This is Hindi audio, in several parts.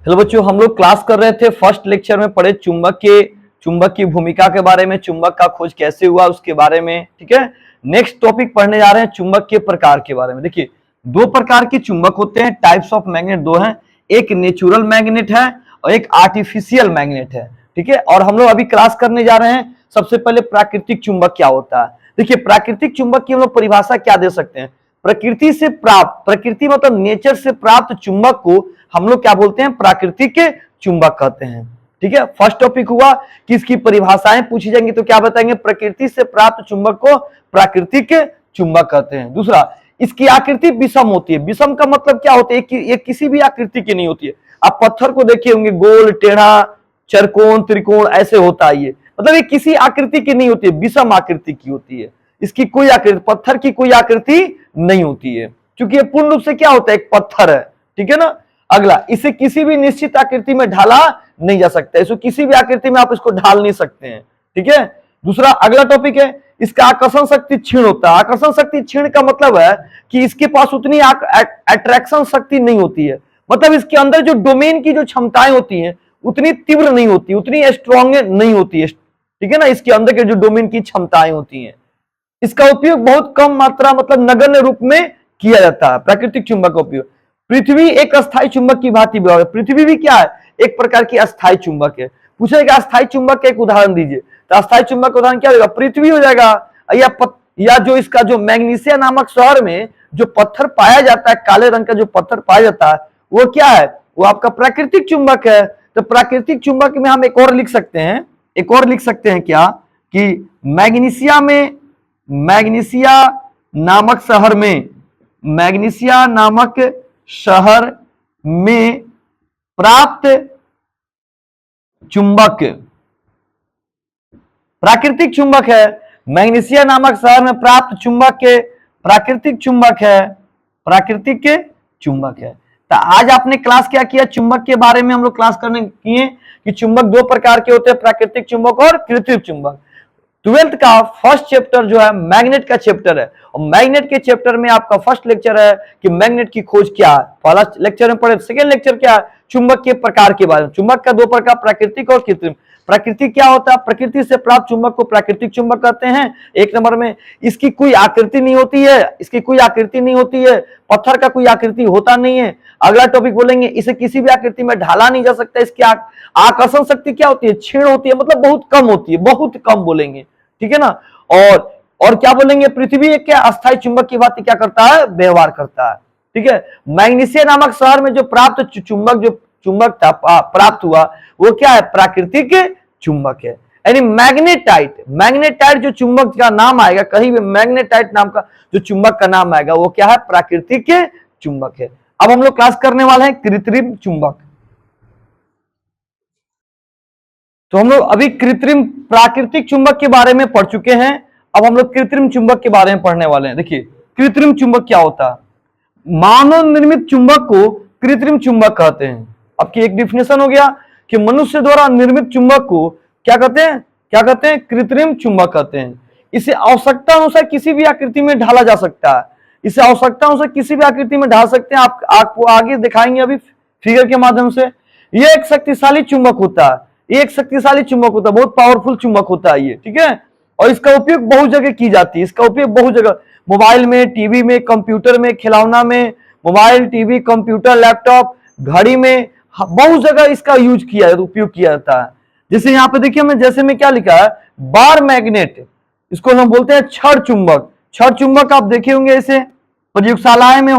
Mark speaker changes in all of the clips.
Speaker 1: हेलो बच्चों, हम लोग क्लास कर रहे थे। फर्स्ट लेक्चर में पढ़े चुंबक की भूमिका के बारे में, चुंबक का खोज कैसे हुआ उसके बारे में। ठीक है, नेक्स्ट टॉपिक पढ़ने जा रहे हैं चुंबक के प्रकार के बारे में। देखिए, दो प्रकार के चुंबक होते हैं, टाइप्स ऑफ मैग्नेट दो हैं, एक नेचुरल मैग्नेट है और एक आर्टिफिशियल मैग्नेट है। ठीक है, और हम लोग अभी क्लास करने जा रहे हैं सबसे पहले प्राकृतिक चुंबक क्या होता है। देखिए, प्राकृतिक चुंबक की हम लोग परिभाषा क्या दे सकते हैं, प्रकृति से प्राप्त, प्रकृति मतलब नेचर से प्राप्त चुंबक को हम लोग क्या बोलते हैं, प्राकृतिक चुंबक कहते हैं। ठीक है, फर्स्ट टॉपिक हुआ कि इसकी परिभाषाएं पूछी जाएंगी तो क्या बताएंगे, प्रकृति से प्राप्त चुंबक को प्राकृतिक चुंबक कहते हैं। दूसरा, इसकी आकृति विषम होती है। विषम का मतलब क्या होता है, ये किसी भी आकृति की नहीं होती है। आप पत्थर को देखे होंगे, गोल, टेढ़ा, चरकोण, त्रिकोण ऐसे होता है। ये मतलब ये किसी आकृति की नहीं होती है, विषम आकृति की होती है। इसकी कोई आकृति, पत्थर की कोई आकृति नहीं होती है, क्योंकि ये पूर्ण रूप से क्या होता है, एक पत्थर है। ठीक है ना। अगला, इसे किसी भी निश्चित आकृति में ढाला नहीं जा सकता, इसको किसी भी आकृति में आप इसको ढाल नहीं सकते हैं। ठीक है। दूसरा, अगला टॉपिक है, इसका आकर्षण शक्ति क्षीण होता है। आकर्षण शक्ति क्षीण का मतलब है कि इसके पास उतनी अट्रैक्शन शक्ति नहीं होती है, मतलब इसके अंदर जो डोमेन की जो क्षमताएं होती हैं उतनी तीव्र नहीं होती, उतनी स्ट्रॉन्ग नहीं होती है। ठीक है ना, इसके अंदर के जो डोमेन की क्षमताएं होती हैं, इसका उपयोग बहुत कम मात्रा मतलब नगण्य रूप में किया जाता है। प्राकृतिक चुंबक का उपयोग, पृथ्वी एक अस्थायी चुंबक की भांति व्यवहार, पृथ्वी भी क्या है, एक प्रकार की अस्थायी चुंबक है। पूछेगा अस्थायी चुंबक का एक उदाहरण दीजिए, तो अस्थायी चुंबक का उदाहरण क्या होगा, पृथ्वी हो जाएगा, या जो इसका जो मैग्नीशिया नामक शहर में जो पत्थर पाया जाता है, काले रंग का जो पत्थर पाया जाता है, वो क्या है, वो आपका प्राकृतिक चुंबक है। तो प्राकृतिक चुंबक में हम एक और लिख सकते हैं, क्या कि मैग्नीशिया नामक शहर में प्राप्त चुंबक प्राकृतिक चुंबक है। मैग्नीशिया नामक शहर में प्राप्त चुंबक के प्राकृतिक चुंबक है। तो आज आपने क्लास क्या किया, चुंबक के बारे में हम लोग क्लास करने किए कि चुंबक दो प्रकार के होते हैं, प्राकृतिक चुंबक और कृत्रिम चुंबक। 12th का फर्स्ट चैप्टर जो है मैग्नेट का चैप्टर है, और मैग्नेट के चैप्टर में आपका फर्स्ट लेक्चर है कि मैग्नेट की खोज क्या है। पहला लेक्चर में पढ़े, सेकेंड लेक्चर क्या है, चुंबक के प्रकार के बारे में। चुंबक का दो प्रकार, प्राकृतिक और कृत्रिम। प्राकृतिक क्या होता है, प्रकृति से प्राप्त चुंबक को प्राकृतिक चुंबक कहते हैं। एक नंबर में, इसकी कोई आकृति नहीं होती है, पत्थर का कोई आकृति होता नहीं है। अगला टॉपिक बोलेंगे, इसे किसी भी आकृति में ढाला नहीं जा सकता। इसकी आकर्षण शक्ति क्या होती है, क्षीण होती है, मतलब बहुत कम होती है, बहुत कम बोलेंगे। ठीक है ना। और क्या बोलेंगे, पृथ्वी एक क्या अस्थायी चुंबक की बात क्या करता है, व्यवहार करता है। ठीक है। मैग्नीशिया नामक शहर में जो प्राप्त चुंबक था, प्राप्त हुआ, वो क्या है, प्राकृतिक चुंबक है। यानी मैग्नेटाइट जो चुंबक का नाम आएगा, कहीं भी मैग्नेटाइट नाम का जो चुंबक का नाम आएगा, वो क्या है, प्राकृतिक चुंबक है। अब हम लोग क्लास करने वाले हैं कृत्रिम चुंबक। तो हम लोग अभी प्राकृतिक चुंबक के बारे में पढ़ चुके हैं, अब हम लोग कृत्रिम चुंबक के बारे में पढ़ने वाले हैं। देखिए, कृत्रिम चुंबक क्या होता है, मानव निर्मित चुंबक को कृत्रिम चुंबक कहते हैं। अब की एक डिफिनेशन हो गया कि मनुष्य द्वारा निर्मित चुंबक को क्या कहते हैं, कृत्रिम चुंबक कहते हैं। इसे आवश्यकता अनुसार किसी भी आकृति में ढाला जा सकता है, आपको आगे दिखाएंगे अभी फिगर के माध्यम से। यह एक शक्तिशाली चुंबक होता है, बहुत पावरफुल चुंबक होता है ये। ठीक है। और इसका उपयोग बहुत जगह की जाती है, मोबाइल में, टीवी में, कंप्यूटर में, खिलौना में, मोबाइल, टीवी, कंप्यूटर, लैपटॉप, घड़ी में, बहुत जगह इसका उपयोग किया जाता है। जैसे यहाँ पे देखिए, जैसे में क्या लिखा है, बार मैग्नेट, इसको हम बोलते हैं छड़ चुंबक। आप देखे होंगे, ऐसे प्रयोगशाला में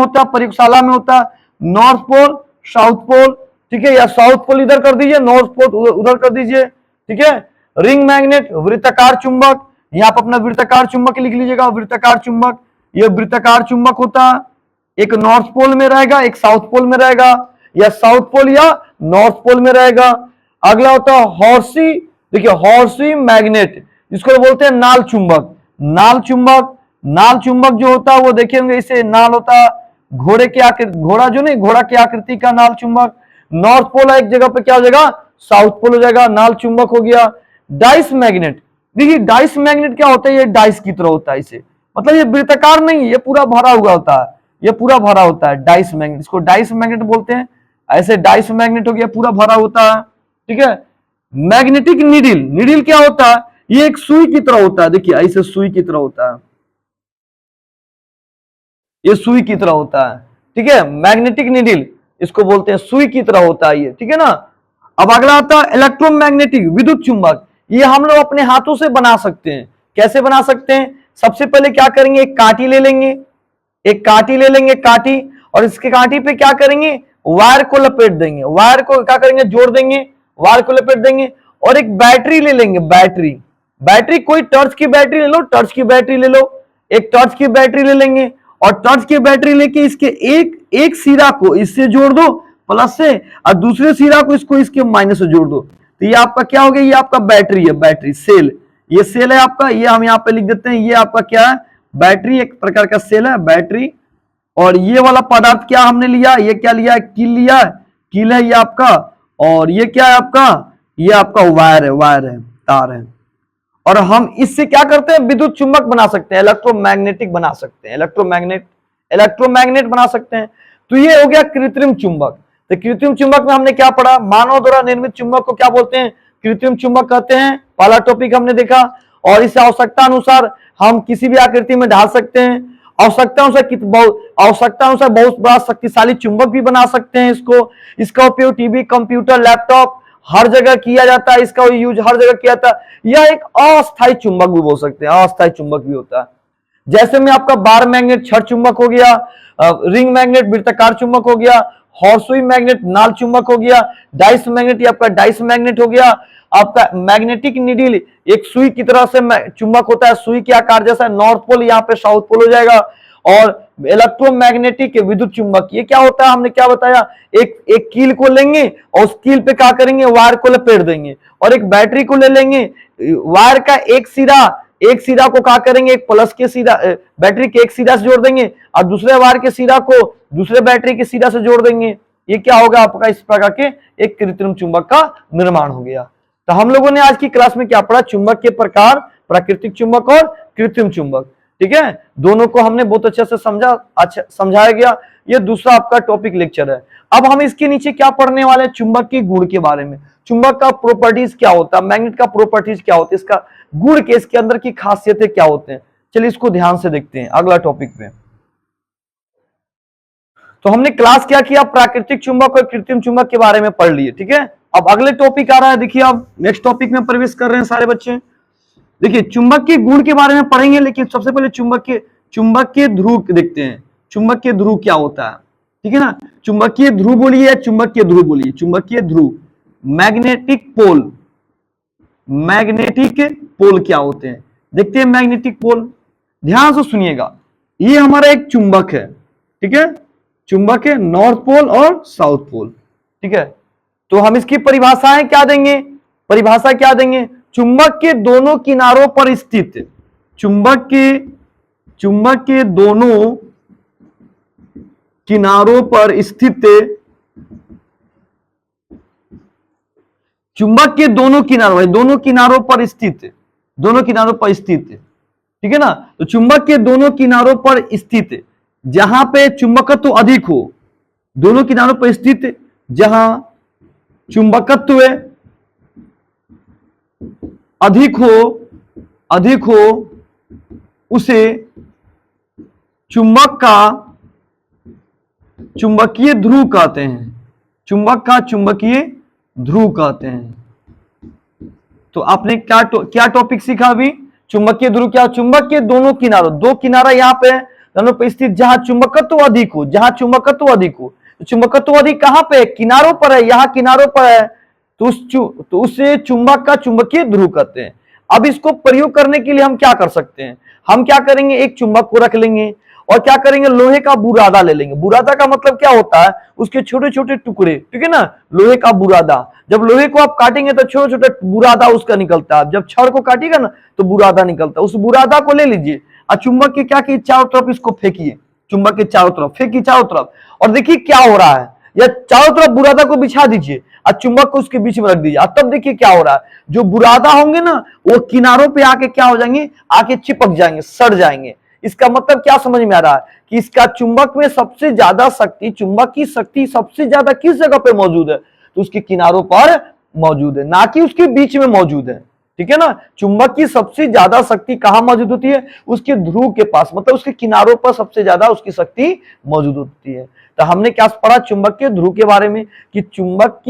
Speaker 1: होता नॉर्थ पोल, साउथ पोल। ठीक है, या साउथ पोल इधर कर दीजिए, नॉर्थ पोल उधर कर दीजिए। ठीक है। रिंग मैग्नेट, वृत्ताकार चुंबक, यहाँ पर अपना वृत्ताकार चुंबक लिख लीजिएगा, वृत्ताकार चुंबक, ये वृत्ताकार चुंबक होता है, एक नॉर्थ पोल में रहेगा, एक साउथ पोल में रहेगा, या साउथ पोल या नॉर्थ पोल में रहेगा। अगला होता है हॉर्सी, देखिए हॉर्सी मैग्नेट, जिसको बोलते हैं नाल चुंबक जो होता है वो देखेंगे, इसे नाल होता है, घोड़ा के आकृति का नाल चुंबक। नॉर्थ पोल एक जगह पे क्या हो जाएगा, साउथ पोल हो जाएगा, नाल चुंबक हो गया। डाइस मैग्नेट, देखिए डाइस मैग्नेट क्या होता है, ये डाइस की तरह होता है, इसे मतलब ये वृत्ताकार नहीं है, ये पूरा भरा हुआ होता है, डाइस मैग्नेट, इसको डाइस मैग्नेट बोलते हैं। ऐसे डाइस मैग्नेट हो गया, पूरा भरा होता है, ठीक है। मैग्नेटिक नीडल, नीडल क्या होता है, ये एक सुई की तरह होता है, देखिए ऐसे सुई की तरह होता है, ये सुई की तरह होता है, ठीक है। मैग्नेटिक नीडल इसको बोलते हैं, सुई की तरह होता है ये, ठीक है ना। अब अगला आता है इलेक्ट्रोमैग्नेटिक, विद्युत चुंबक। ये हम लोग अपने हाथों से बना सकते हैं। कैसे बना सकते हैं, सबसे पहले क्या करेंगे, एक कांटी ले लेंगे, एक कांटी ले लेंगे, कांटी, और इसके कांटी पे क्या करेंगे, वायर को लपेट देंगे, वायर को क्या करेंगे, जोड़ देंगे, वायर को लपेट देंगे, और एक बैटरी ले लेंगे, बैटरी, बैटरी कोई टॉर्च की बैटरी ले लो, टॉर्च की बैटरी ले लो, एक टॉर्च की बैटरी ले लेंगे, और टॉर्च की बैटरी लेके इसके एक सिरा को इससे जोड़ दो प्लस से, और दूसरे सिरा को इसको इसके माइनस से जोड़ दो, तो ये आपका क्या हो गया, ये आपका बैटरी है, बैटरी सेल, ये सेल है आपका, ये हम यहाँ पे लिख देते हैं, ये आपका क्या है, बैटरी, एक प्रकार का सेल है, बैटरी। और ये वाला पदार्थ क्या हमने लिया, ये क्या लिया है, कील लिया है, कील है ये आपका, और ये क्या है आपका, ये आपका वायर है, वायर है, तार है। और हम इससे क्या करते हैं, विद्युत चुंबक बना सकते हैं, इलेक्ट्रोमैग्नेटिक बना सकते हैं, इलेक्ट्रोमैग्नेट बना सकते हैं। तो ये हो गया कृत्रिम चुंबक। तो कृत्रिम चुंबक में हमने क्या पढ़ा, मानव द्वारा निर्मित चुंबक को क्या बोलते हैं, कृत्रिम चुंबक कहते हैं, पहला टॉपिक हमने देखा। और इसे आवश्यकता अनुसार हम किसी भी आकृति में ढाल सकते हैं, आवश्यकता अनुसार बहुत बड़ा शक्तिशाली चुंबक भी बना सकते हैं इसको। इसका उपयोग टीवी, कंप्यूटर, लैपटॉप हर जगह किया जाता है, इसका यूज हर जगह किया जाता है। यह एक अस्थायी चुंबक भी बोल सकते हैं, अस्थायी चुंबक भी होता है। जैसे में आपका बार मैग्नेट छड़ चुंबक हो गया, रिंग मैग्नेट वृत्ताकार चुंबक हो गया, हॉर्सुई मैग्नेट नाल चुंबक हो गया, डाइस मैग्नेट ये आपका डाइस मैग्नेट हो गया। आपका मैग्नेटिक नीडल एक सुई की तरह से चुंबक होता है, सुई के आकार जैसा, नॉर्थ पोल यहाँ पे साउथ पोल हो जाएगा। और इलेक्ट्रोमैग्नेटिक विद्युत चुंबक ये क्या होता है, हमने क्या बताया, एक कील को लेंगे और उस कील पे क्या करेंगे, वायर को लपेट देंगे, और एक बैटरी को ले लेंगे, वायर का एक सिरा को क्या करेंगे, एक प्लस के सिरा, बैटरी के एक सिरा से जोड़ देंगे, और दूसरे वायर के सिरा को दूसरे बैटरी के सिरा से जोड़ देंगे। ये क्या होगा आपका, इस प्रकार के एक कृत्रिम चुंबक का निर्माण हो गया। तो हम लोगों ने आज की क्लास में क्या पढ़ा, चुंबक के प्रकार, प्राकृतिक चुंबक और कृत्रिम चुंबक, ठीक है। दोनों को हमने बहुत अच्छे से समझाया गया। ये दूसरा आपका टॉपिक लेक्चर है। अब हम इसके नीचे क्या पढ़ने वाले हैं, चुंबक की गुण के बारे में, चुंबक का प्रॉपर्टीज क्या होता है, मैग्नेट का प्रॉपर्टीज क्या होता है, इसका गुण के, इसके अंदर की खासियतें क्या होते हैं। चलिए इसको ध्यान से देखते हैं अगला टॉपिक पे। तो हमने क्लास क्या किया, प्राकृतिक चुंबक और कृत्रिम चुंबक के बारे में पढ़ लिए, ठीक है। अब अगले टॉपिक आ रहा है, देखिए अब नेक्स्ट टॉपिक में प्रवेश कर रहे हैं सारे बच्चे। देखिए चुंबक के गुण के बारे में पढ़ेंगे, लेकिन सबसे पहले चुंबक के ध्रुव देखते हैं। चुंबक के ध्रुव क्या होता है, ठीक है ना। चुंबकीय ध्रुव बोलिए या चुंबकीय ध्रुव बोलिए, चुंबकीय ध्रुव, मैग्नेटिक पोल, मैग्नेटिक पोल क्या होते हैं, देखते हैं मैग्नेटिक पोल। ध्यान से सुनिएगा, ये हमारा एक चुंबक है, ठीक है, चुंबक है, नॉर्थ पोल और साउथ पोल, ठीक है। तो हम इसकी परिभाषाएं क्या देंगे, परिभाषा क्या देंगे, चुंबक के दोनों किनारों पर स्थित, चुंबक के दोनों किनारों पर स्थित, चुंबक के दोनों किनारों पर स्थित, दोनों किनारों पर स्थित, ठीक है ना। तो चुंबक के दोनों किनारों पर स्थित, जहां पे चुंबकत्व अधिक हो, दोनों किनारों पर स्थित जहां चुंबकत्व अधिक हो उसे चुंबक का चुंबकीय ध्रुव कहते हैं, चुंबक का चुंबकीय ध्रुव कहते हैं। तो आपने क्या टॉपिक सीखा अभी, चुंबकीय ध्रुव क्या, चुंबक के दोनों किनारों, दो किनारा यहाँ पे दोनों पे स्थित जहां चुंबकत्व अधिक हो, जहां चुंबकत्व अधिक हो, चुंबकत्व अधिक कहां पे, किनारों पर है, यहाँ किनारों पर है, तो उसे चुंबक का चुंबकीय ध्रुव कहते हैं। अब इसको प्रयोग करने के लिए हम क्या कर सकते हैं, हम क्या करेंगे, एक चुंबक को रख लेंगे और क्या करेंगे, लोहे का बुरादा ले लेंगे। बुरादा का मतलब क्या होता है, उसके छोटे छोटे टुकड़े, ठीक है ना, लोहे का बुरादा। जब लोहे को आप काटेंगे तो छोटे छोटे बुरादा उसका निकलता है, जब छड़ को काटिएगा ना तो बुरादा निकलता है। उस बुरादा को ले लीजिए और चुंबक के क्या की चारों तरफ इसको फेंकिए, चुंबक के चारों तरफ फेंकिए, चारों तरफ, और देखिए क्या हो रहा है, या चारों तरफ बुरादा को बिछा दीजिए और चुंबक को उसके बीच में रख दीजिए, तब देखिए क्या हो रहा है, जो बुरादा होंगे ना वो किनारों पे आके क्या हो जाएंगे, आके चिपक जाएंगे, सड़ जाएंगे। इसका मतलब क्या समझ में आ रहा है कि इसका चुंबक में सबसे ज्यादा शक्ति, चुंबक की शक्ति सबसे ज्यादा किस जगह पे मौजूद है, तो उसके किनारों पर मौजूद है, ना कि उसके बीच में मौजूद है। ठीक है ना, चुंबक की सबसे ज्यादा शक्ति कहां मौजूद होती है, उसके ध्रुव के पास, मतलब उसके किनारों पर सबसे ज्यादा उसकी शक्ति मौजूद होती है। तो हमने क्या पढ़ा चुंबक के ध्रुव के बारे में कि चुंबक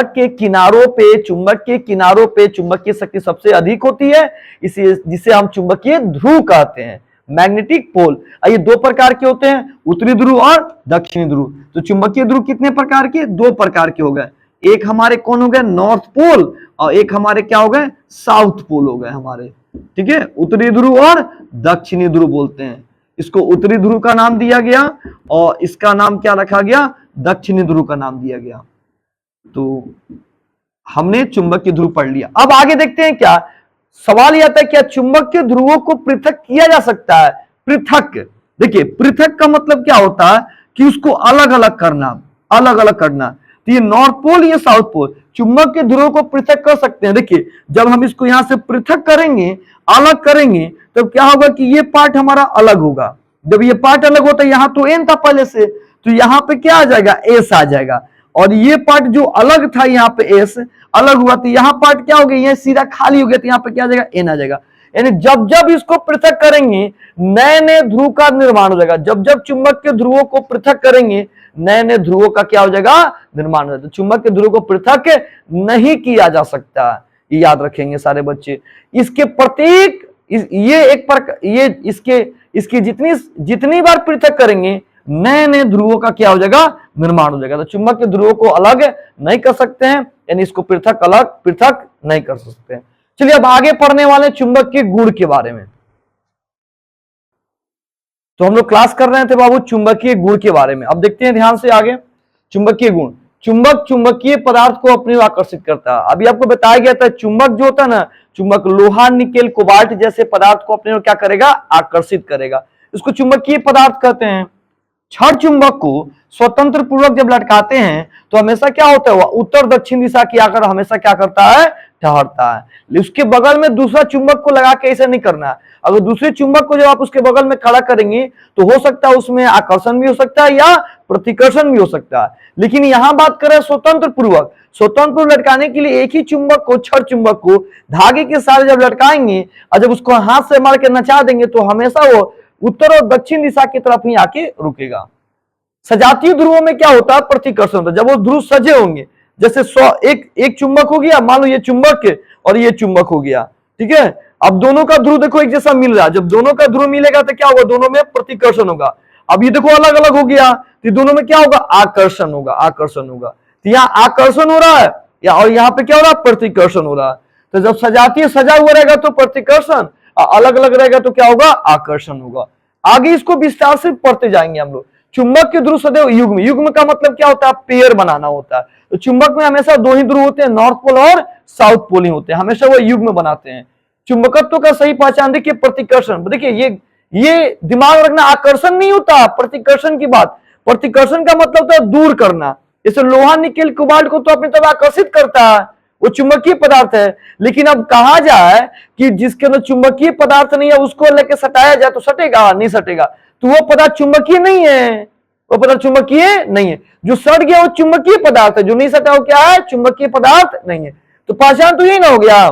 Speaker 1: के किनारों पे चुंबक की शक्ति सबसे अधिक होती है, इसे जिसे हम चुंबकीय ध्रुव कहते हैं, मैग्नेटिक पोल। ये दो प्रकार के होते हैं, उत्तरी ध्रुव और दक्षिणी ध्रुव। तो चुंबकीय ध्रुव कितने प्रकार के, दो प्रकार के हो गए, एक हमारे कौन हो गए नॉर्थ पोल, और एक हमारे क्या हो गए साउथ पोल हो गए हमारे। ठीक है, उत्तरी ध्रुव और दक्षिणी ध्रुव बोलते हैं। इसको उत्तरी ध्रुव का नाम दिया गया और इसका नाम क्या रखा गया, दक्षिणी ध्रुव का नाम दिया गया। तो हमने चुंबकीय ध्रुव पढ़ लिया। अब आगे देखते हैं, क्या सवाल यह आता है, क्या चुंबकीय ध्रुवों को पृथक किया जा सकता है। पृथक, देखिए पृथक का मतलब क्या होता है कि उसको अलग अलग करना। तो ये नॉर्थ पोल, ये साउथ पोल, चुंबक के ध्रुवों को पृथक कर सकते हैं। देखिए जब हम इसको यहां से पृथक करेंगे, अलग करेंगे, तब क्या होगा कि ये पार्ट हमारा अलग होगा। जब ये पार्ट अलग होता है, यहां तो एन था पहले से, तो यहां पे क्या आ जाएगा, एस आ जाएगा, और ये पार्ट जो अलग था यहाँ पे एस अलग हुआ, तो यहाँ पार्ट क्या हो गया, ये सीधा खाली हो गया, तो यहाँ पे क्या आ जाएगा, एन आ जाएगा। यानी जब जब इसको पृथक करेंगे नए नए ध्रुव का निर्माण हो जाएगा। जब जब चुंबक के ध्रुवों को पृथक करेंगे नए नए ध्रुवों का क्या हो जाएगा, निर्माण हो जाएगा। चुंबक के ध्रुव को पृथक नहीं किया जा सकता, ये याद रखेंगे सारे बच्चे। इसके प्रत्येक ये एक प्रकार, ये इसकी जितनी बार पृथक करेंगे नए नए ध्रुवों का क्या हो जाएगा, निर्माण हो जाएगा। तो चुंबक के ध्रुवों को अलग नहीं कर सकते हैं, यानी इसको पृथक नहीं कर सकते हैं। चलिए अब आगे पढ़ने वाले चुंबक के गुण के बारे में। तो हम लोग क्लास कर रहे थे बाबू चुंबकीय गुण के बारे में। अब देखते हैं ध्यान से आगे, चुंबकीय गुण। चुंबक चुंबकीय पदार्थ को अपनी ओर आकर्षित करता है। अभी आपको बताया गया था चुंबक जो होता है ना, चुंबक लोहा, निकेल, कोबाल्ट जैसे पदार्थ को अपनी ओर क्या करेगा, आकर्षित करेगा। इसको चुंबकीय पदार्थ कहते हैं। छड़ चुंबक को स्वतंत्र पूर्वक जब लटकाते हैं तो हमेशा क्या होता है, वह उत्तर दक्षिण दिशा की आकर हमेशा क्या करता है, ठहरता है। उसके बगल में दूसरा चुंबक को लगा के ऐसा नहीं करना है। अगर दूसरे चुंबक को जब आप उसके बगल में खड़ा करेंगे तो हो सकता है उसमें आकर्षण भी हो सकता है या प्रतिकर्षण भी हो सकता है। लेकिन यहां बात करें स्वतंत्र पूर्वक लटकाने के लिए एक ही चुंबक को, छड़ चुंबक को धागे के साथ जब लटकाएंगे और जब उसको हाथ से मार के नचा देंगे तो हमेशा वो उत्तर और दक्षिण दिशा की तरफ ही आके रुकेगा। सजातीय ध्रुवों में क्या होता है, प्रतिकर्षण होता है। जब वो ध्रुव सजे होंगे, जैसे एक चुंबक हो गया, मान लो ये चुंबक और ये चुंबक हो गया, ठीक है। अब दोनों का ध्रुव देखो एक जैसा मिल रहा है। जब दोनों का ध्रुव मिलेगा तो क्या होगा, दोनों में प्रतिकर्षण होगा। अब ये देखो अलग अलग हो गया तो दोनों में क्या होगा, आकर्षण होगा। तो यहाँ आकर्षण हो रहा है और यहाँ पे क्या हो रहा है, प्रतिकर्षण हो रहा है। तो जब सजातीय सजा हुआ रहेगा तो प्रतिकर्षण, अलग अलग रहेगा तो क्या होगा, आकर्षण होगा। आगे इसको विस्तार से पढ़ते जाएंगे हम लोग। चुंबक के ध्रुव सदैव युग्म का मतलब क्या होता है, पेयर बनाना होता है। तो चुंबक में हमेशा दो ही ध्रुव होते हैं, नॉर्थ पोल और साउथ पोल ही होते हैं, हमेशा वो युग्म बनाते हैं। चुंबकत्व का सही पहचान देखिए, प्रतिकर्षण। देखिए ये दिमाग रखना, आकर्षण नहीं होता, प्रतिकर्षण की बात। प्रतिकर्षण का मतलब होता है दूर करना। जैसे लोहा, निकेल, कोबाल्ट को तो अपनी तरफ आकर्षित करता है, वो चुंबकीय पदार्थ है। लेकिन अब कहा जाए कि जिसके अंदर चुंबकीय पदार्थ नहीं है उसको लेके सटाया जाए तो सटेगा, नहीं सटेगा। तो वो पदार्थ चुंबकीय नहीं है, वो पदार्थ चुंबकीय नहीं है। जो सट गया वो चुंबकीय पदार्थ है, जो नहीं सटा वो क्या है, चुंबकीय पदार्थ नहीं है। तो पहचान तो यही ना हो गया।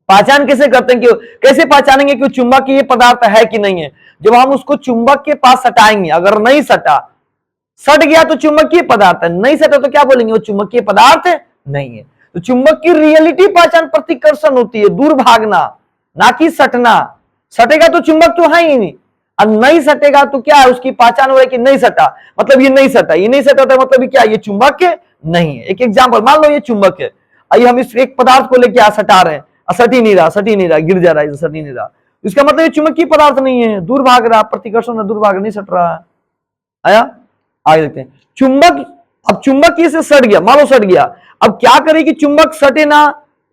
Speaker 1: पहचान कैसे करते हैं, कैसे पहचानेंगे कि चुंबकीय पदार्थ है कि नहीं है, जब हम उसको चुंबक के पास सटाएंगे। अगर नहीं सटा, सट गया तो चुंबकीय पदार्थ है, नहीं सटा तो क्या बोलेंगे, वो चुंबकीय पदार्थ नहीं है। तो चुंबक की रियलिटी पहचान प्रतिकर्षण होती है, दूर भागना, ना कि सटना। सटेगा तो चुंबक तो है ही नहीं, और नहीं सटेगा तो क्या है, उसकी पहचान हो रही है कि नहीं सटा, मतलब ये नहीं सटा, था मतलब क्या, ये चुंबक नहीं है। एक एग्जाम्पल, मान लो ये चुंबक है, आइए हम इस एक पदार्थ को लेके सटा रहे हैं, सट ही नहीं रहा, गिर जा रहा है, सट ही नहीं रहा, इसका मतलब ये चुंबकीय पदार्थ नहीं है, दूर भाग रहा, प्रतिकर्षण, दूर भाग, नहीं सट रहा है। आया, आगे देखते हैं। चुंबक, अब चुंबक से सट गया, मान लो सट गया, अब क्या करे कि चुंबक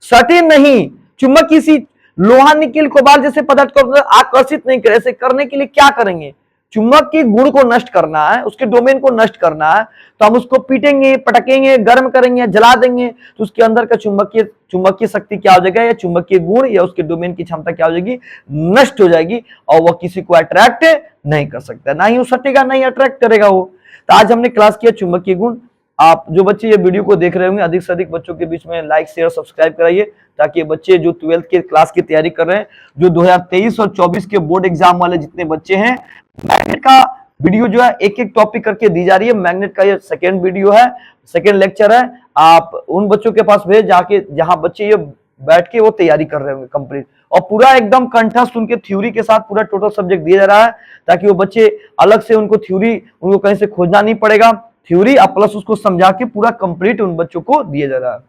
Speaker 1: सटे नहीं, चुंबक किसी लोहा, निकेल, कोबाल्ट जैसे पदार्थ को आकर्षित नहीं करे। ऐसे करने के लिए क्या करेंगे, चुंबक के गुण को नष्ट करना है, उसके डोमेन को नष्ट करना है, तो हम उसको पीटेंगे, पटकेंगे, गर्म करेंगे, जला देंगे, तो उसके अंदर का चुंबकीय शक्ति क्या हो जाएगा, या चुंबकीय गुण या उसके डोमेन की क्षमता क्या हो जाएगी, नष्ट हो जाएगी, और वह किसी को अट्रैक्ट नहीं कर सकता, ना ही वो सटेगा, ना ही अट्रैक्ट करेगा वो। तो आज हमने क्लास किया चुंबकीय गुण। आप जो बच्चे ये वीडियो को देख रहे होंगे, अधिक से अधिक बच्चों के बीच में लाइक शेयर सब्सक्राइब कराइए, ताकि बच्चे जो 12th के क्लास की तैयारी कर रहे हैं, जो 2023 और 24 के बोर्ड एग्जाम वाले जितने बच्चे हैं, मैग्नेट का वीडियो जो है एक एक टॉपिक करके दी जा रही है। मैग्नेट का ये सेकेंड वीडियो है, सेकेंड लेक्चर है। आप उन बच्चों के पास भेज जाके जहां बच्चे ये बैठ के वो तैयारी कर रहे होंगे कंप्लीट, और पूरा एकदम कंठस्थ उनके थ्योरी के साथ पूरा टोटल सब्जेक्ट दिया जा रहा है, ताकि वो बच्चे अलग से उनको थ्योरी उनको कहीं से खोजना नहीं पड़ेगा, थ्योरी और प्लस उसको समझा के पूरा कंप्लीट उन बच्चों को दिया जा रहा है।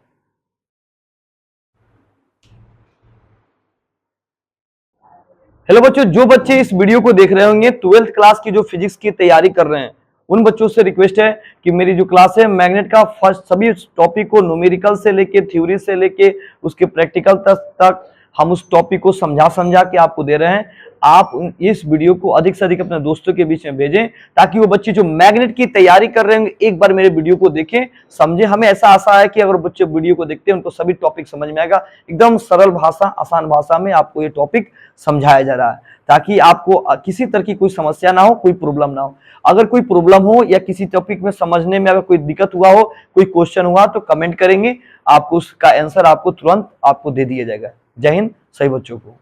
Speaker 1: हेलो बच्चों, जो बच्चे इस वीडियो को देख रहे होंगे 12th क्लास की जो फिजिक्स की तैयारी कर रहे हैं, उन बच्चों से रिक्वेस्ट है कि मेरी जो क्लास है मैग्नेट का फर्स्ट सभी टॉपिक को न्यूमेरिकल से लेके थ्योरी से लेके उसके प्रैक्टिकल तक हम उस टॉपिक को समझा के आपको दे रहे हैं। आप इस वीडियो को अधिक से अधिक अपने दोस्तों के बीच में भेजें, ताकि वो बच्चे जो मैग्नेट की तैयारी कर रहे हैं एक बार मेरे वीडियो को देखें, समझे। हमें ऐसा आशा है कि अगर बच्चे वीडियो को देखते हैं उनको सभी टॉपिक समझ में आएगा। एकदम सरल भाषा, आसान भाषा में आपको ये टॉपिक समझाया जा रहा है, ताकि आपको किसी तरह की कोई समस्या ना हो, कोई प्रॉब्लम ना हो। अगर कोई प्रॉब्लम हो या किसी टॉपिक में समझने में अगर कोई दिक्कत हुआ हो, कोई क्वेश्चन हुआ, तो कमेंट करेंगे, आपको उसका आंसर आपको तुरंत आपको दे दिया जाएगा। जय हिंद सभी बच्चों को।